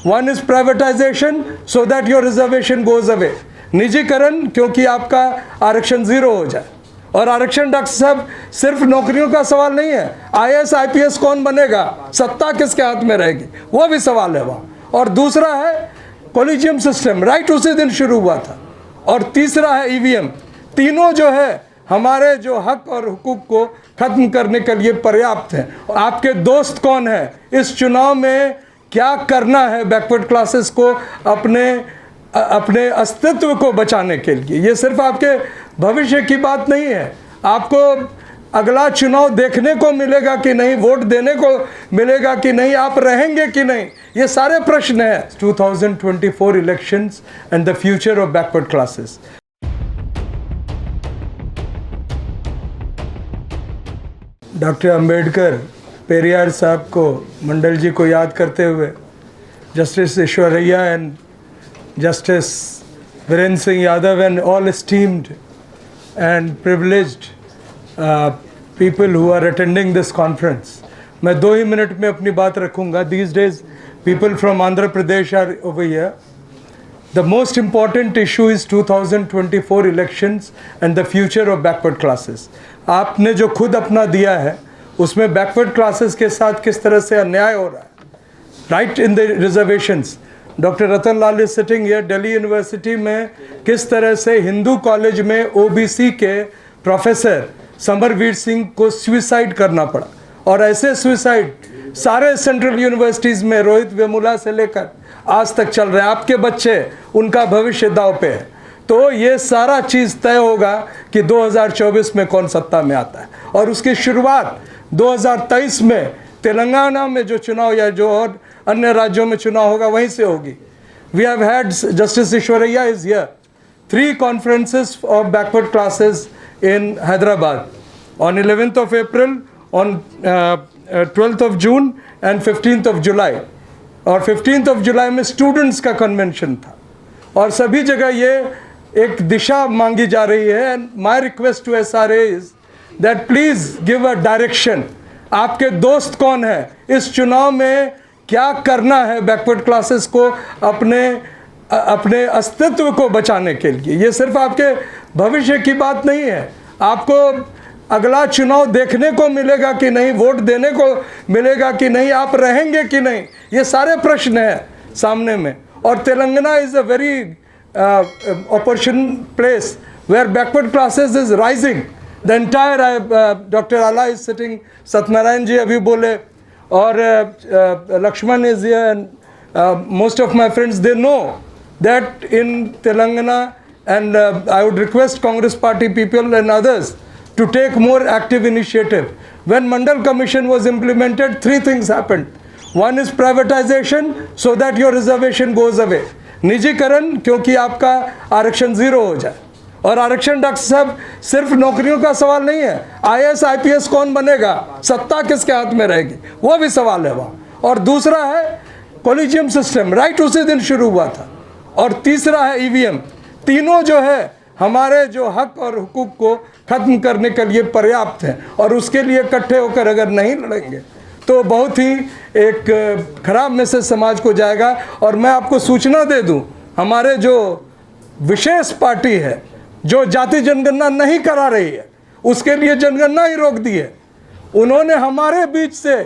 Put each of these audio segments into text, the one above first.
One is privatisation so that your reservation goes away, निजीकरण क्योंकि आपका आरक्षण जीरो हो जाए। और आरक्षण डॉक्टर साहब सिर्फ नौकरियों का सवाल नहीं है, आईएएस आईपीएस कौन बनेगा, सत्ता किसके हाथ में रहेगी, वो भी सवाल है वहाँ। और दूसरा है कॉलेजियम सिस्टम, राइट उसी दिन शुरू हुआ था। और तीसरा है ईवीएम। तीनों जो है हमारे जो हक और हुकूक को खत्म करने के लिए पर्याप्त हैं। आपके दोस्त कौन है, इस चुनाव में क्या करना है बैकवर्ड क्लासेस को अपने अस्तित्व को बचाने के लिए। ये सिर्फ आपके भविष्य की बात नहीं है, आपको अगला चुनाव देखने को मिलेगा कि नहीं, वोट देने को मिलेगा कि नहीं, आप रहेंगे कि नहीं, ये सारे प्रश्न हैं। 2024 elections and the future of backward classes. Doctor Ambedkar, Periyar साहब को, मंडल जी को याद करते हुए justice Eswaraiah and justice Virendra Singh Yadav and all esteemed and privileged people who are attending this conference, मैं 2 ही मिनट में अपनी बात रखूँगा। These days people from Andhra Pradesh are over here. The most important issue is 2024 elections and the future of backward classes. आपने जो खुद अपना दिया है उसमें बैकवर्ड क्लासेस के साथ किस तरह से अन्याय हो रहा है, right in the reservations. Doctor Ratan Lal is sitting here. Delhi university में किस तरह से हिंदू कॉलेज में ओबीसी के प्रोफेसर समरवीर सिंह को सुसाइड करना पड़ा, और ऐसे सुसाइड सारे सेंट्रल यूनिवर्सिटीज़ में रोहित वेमुला से लेकर आज तक चल रहे हैं। आपके बच्चे, उनका भविष्य दांव पे है। तो ये सारा चीज़ तय होगा कि 2024 में कौन सत्ता में आता है, और उसकी शुरुआत 2023 में तेलंगाना में जो चुनाव या जो और अन्य राज्यों में चुनाव होगा वहीं से होगी। We have had, justice Eswaraiah is here, 3 conferences of backward classes in Hyderabad on 11th of April, on 12th of June and 15th of July। और 15th of July में स्टूडेंट्स का कन्वेंशन था, और सभी जगह ये एक दिशा मांगी जा रही है। And my request to SRA is that please give a direction. आपके दोस्त कौन है, इस चुनाव में क्या करना है बैकवर्ड क्लासेस को अपने अस्तित्व को बचाने के लिए। ये सिर्फ आपके भविष्य की बात नहीं है, आपको अगला चुनाव देखने को मिलेगा कि नहीं, वोट देने को मिलेगा कि नहीं, आप रहेंगे कि नहीं, ये सारे प्रश्न हैं सामने में। और Telangana is a very opportune place where backward classes is rising. The entire Dr. Ala is sitting, Satnarayan ji abhi bole, और Lakshman is here, and most of my friends, they know that in Telangana, and I would request Congress party people and others to take more active initiative. When Mandal Commission was implemented, 3 things happened. One is privatization so that your reservation goes away, निजीकरण क्योंकि आपका आरक्षण zero हो जाए। और आरक्षण doctor साहब सिर्फ नौकरियों का सवाल नहीं है, आईएएस आईपीएस कौन बनेगा, सत्ता किसके हाथ में रहेगी, वो भी सवाल है वहाँ। और दूसरा है कॉलेजियम सिस्टम, राइट उसी दिन शुरू हुआ था। और तीसरा है ईवीएम। तीनों जो है हमारे जो हक और हुकूक को खत्म करने के लिए पर्याप्त हैं, और उसके लिए इकट्ठे होकर अगर नहीं लड़ेंगे तो बहुत ही एक खराब मैसेज समाज को जाएगा। और मैं आपको सूचना दे दूं, हमारे जो विशेष पार्टी है जो जाति जनगणना नहीं करा रही है, उसके लिए जनगणना ही रोक दी है। उन्होंने हमारे बीच से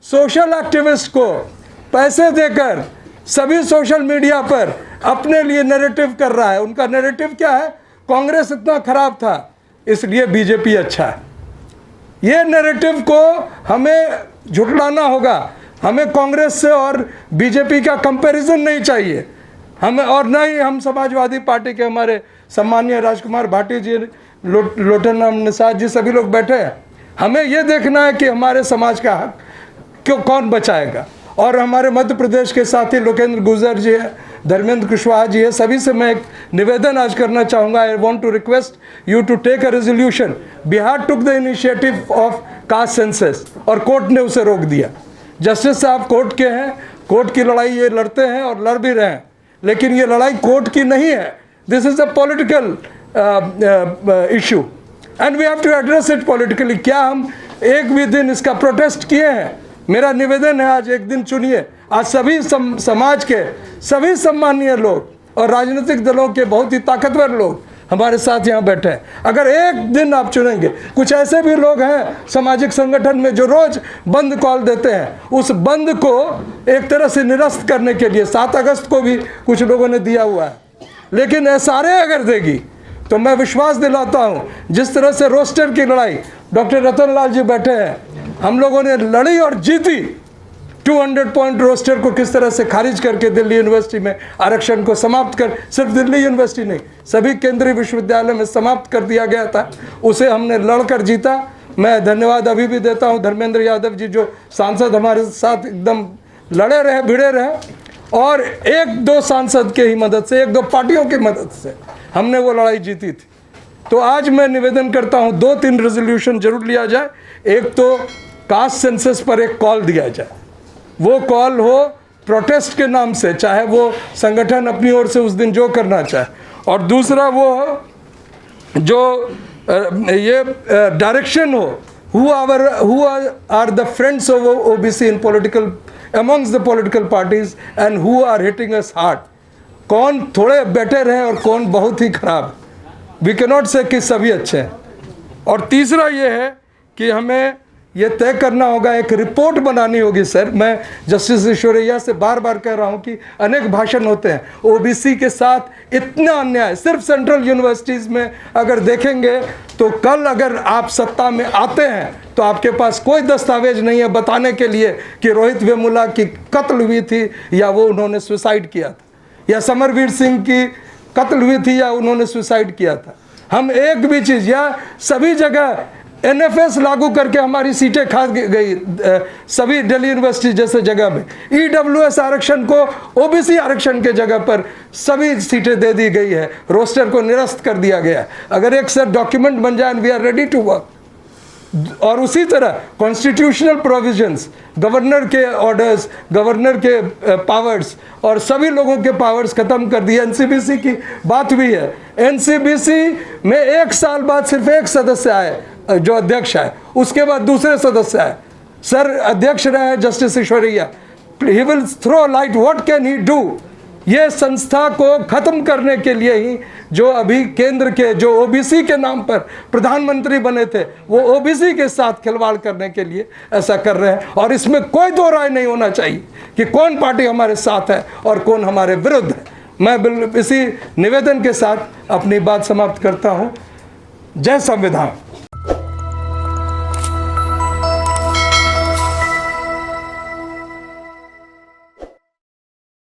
सोशल एक्टिविस्ट को पैसे देकर सभी सोशल मीडिया पर अपने लिए नैरेटिव कर रहा है। उनका नैरेटिव क्या है, कांग्रेस इतना खराब था इसलिए बीजेपी अच्छा है। ये नैरेटिव को हमें झुटलाना होगा। हमें कांग्रेस से और बीजेपी का कंपैरिजन नहीं चाहिए हमें, और न ही हम समाजवादी पार्टी के हमारे सम्मानीय राजकुमार भाटी जी, लोटन राम निषाद जी, सभी लोग बैठे हैं। हमें ये देखना है कि हमारे समाज का हक क्यों कौन बचाएगा। और हमारे मध्य प्रदेश के साथी लोकेंद्र गुर्जर जी है, धर्मेंद्र कुशवाहा जी है, सभी से मैं एक निवेदन आज करना चाहूँगा। I want to request you to take a resolution. Bihar took the initiative of caste census, और कोर्ट ने उसे रोक दिया। जस्टिस साहब कोर्ट के हैं, कोर्ट की लड़ाई ये लड़ते हैं और लड़ भी रहे हैं, लेकिन ये लड़ाई कोर्ट की नहीं है। This is a political issue and we have to address it politically. क्या हम एक भी दिन इसका प्रोटेस्ट किए हैं? मेरा निवेदन है, आज एक दिन चुनिए, आज सभी समाज के सभी सम्मानीय लोग और राजनीतिक दलों के बहुत ही ताकतवर लोग हमारे साथ यहाँ बैठे हैं। अगर एक दिन आप चुनेंगे, कुछ ऐसे भी लोग हैं सामाजिक संगठन में जो रोज बंद कॉल देते हैं, उस बंद को एक तरह से निरस्त करने के लिए 7 अगस्त को भी कुछ लोगों ने दिया हुआ है, लेकिन एसआरए अगर देगी तो मैं विश्वास दिलाता हूँ, जिस तरह से रोस्टर की लड़ाई डॉक्टर रतन लाल जी बैठे हैं, हम लोगों ने लड़ी और जीती। 200 पॉइंट रोस्टर को किस तरह से खारिज करके दिल्ली यूनिवर्सिटी में आरक्षण को समाप्त कर, सिर्फ दिल्ली यूनिवर्सिटी नहीं, सभी केंद्रीय विश्वविद्यालय में समाप्त कर दिया गया था, उसे हमने लड़कर जीता। मैं धन्यवाद अभी भी देता हूं धर्मेंद्र यादव जी, जो सांसद हमारे साथ एकदम लड़े रहे, भिड़े रहे, और 1-2 सांसद के ही मदद से, 1-2 पार्टियों की मदद से हमने वो लड़ाई जीती थी। तो आज मैं निवेदन करता हूं 2-3 रेजोल्यूशन जरूर लिया जाए। एक तो कास्ट सेंसस पर एक कॉल दिया जाए, वो कॉल हो प्रोटेस्ट के नाम से, चाहे वो संगठन अपनी ओर से उस दिन जो करना चाहे, और दूसरा वो जो ये डायरेक्शन हो, who are the friends of OBC in political, amongst the political parties and who are hitting us hard, कौन थोड़े बेटर हैं और कौन बहुत ही खराब। वी कैनॉट से कि सभी अच्छे हैं। और तीसरा ये है कि हमें ये तय करना होगा, एक रिपोर्ट बनानी होगी। सर, मैं जस्टिस ईश्वरैया से बार बार कह रहा हूँ कि अनेक भाषण होते हैं, ओबीसी के साथ इतना अन्याय सिर्फ सेंट्रल यूनिवर्सिटीज़ में अगर देखेंगे तो कल अगर आप सत्ता में आते हैं तो आपके पास कोई दस्तावेज नहीं है बताने के लिए कि रोहित वेमुला की कत्ल हुई थी या वो उन्होंने सुसाइड किया था, या समरवीर सिंह की कत्ल हुई थी या उन्होंने सुसाइड किया था। हम एक भी चीज़, या सभी जगह एनएफएस लागू करके हमारी सीटें खा गई, सभी दिल्ली यूनिवर्सिटी जैसे जगह में ईडब्ल्यूएस आरक्षण को ओबीसी आरक्षण के जगह पर सभी सीटें दे दी गई है, रोस्टर को निरस्त कर दिया गया है। अगर एक सर डॉक्यूमेंट बन जाए, we are ready to work. और उसी तरह कॉन्स्टिट्यूशनल प्रोविजंस, गवर्नर के ऑर्डर्स, गवर्नर के पावर्स और सभी लोगों के पावर्स खत्म कर दिए। एनसीबीसी की बात हुई है, एनसीबीसी में 1 साल बाद सिर्फ एक सदस्य आए जो अध्यक्ष है, उसके बाद दूसरे सदस्य आए। सर अध्यक्ष रहे justice Eswaraiah, he will throw light, what can he do. ये संस्था को खत्म करने के लिए ही जो अभी केंद्र के जो ओबीसी के नाम पर प्रधानमंत्री बने थे, वो ओबीसी के साथ खिलवाड़ करने के लिए ऐसा कर रहे हैं। और इसमें कोई दो राय नहीं होना चाहिए कि कौन पार्टी हमारे साथ है और कौन हमारे विरुद्ध है। मैं इसी निवेदन के साथ अपनी बात समाप्त करता हूँ। जय संविधान।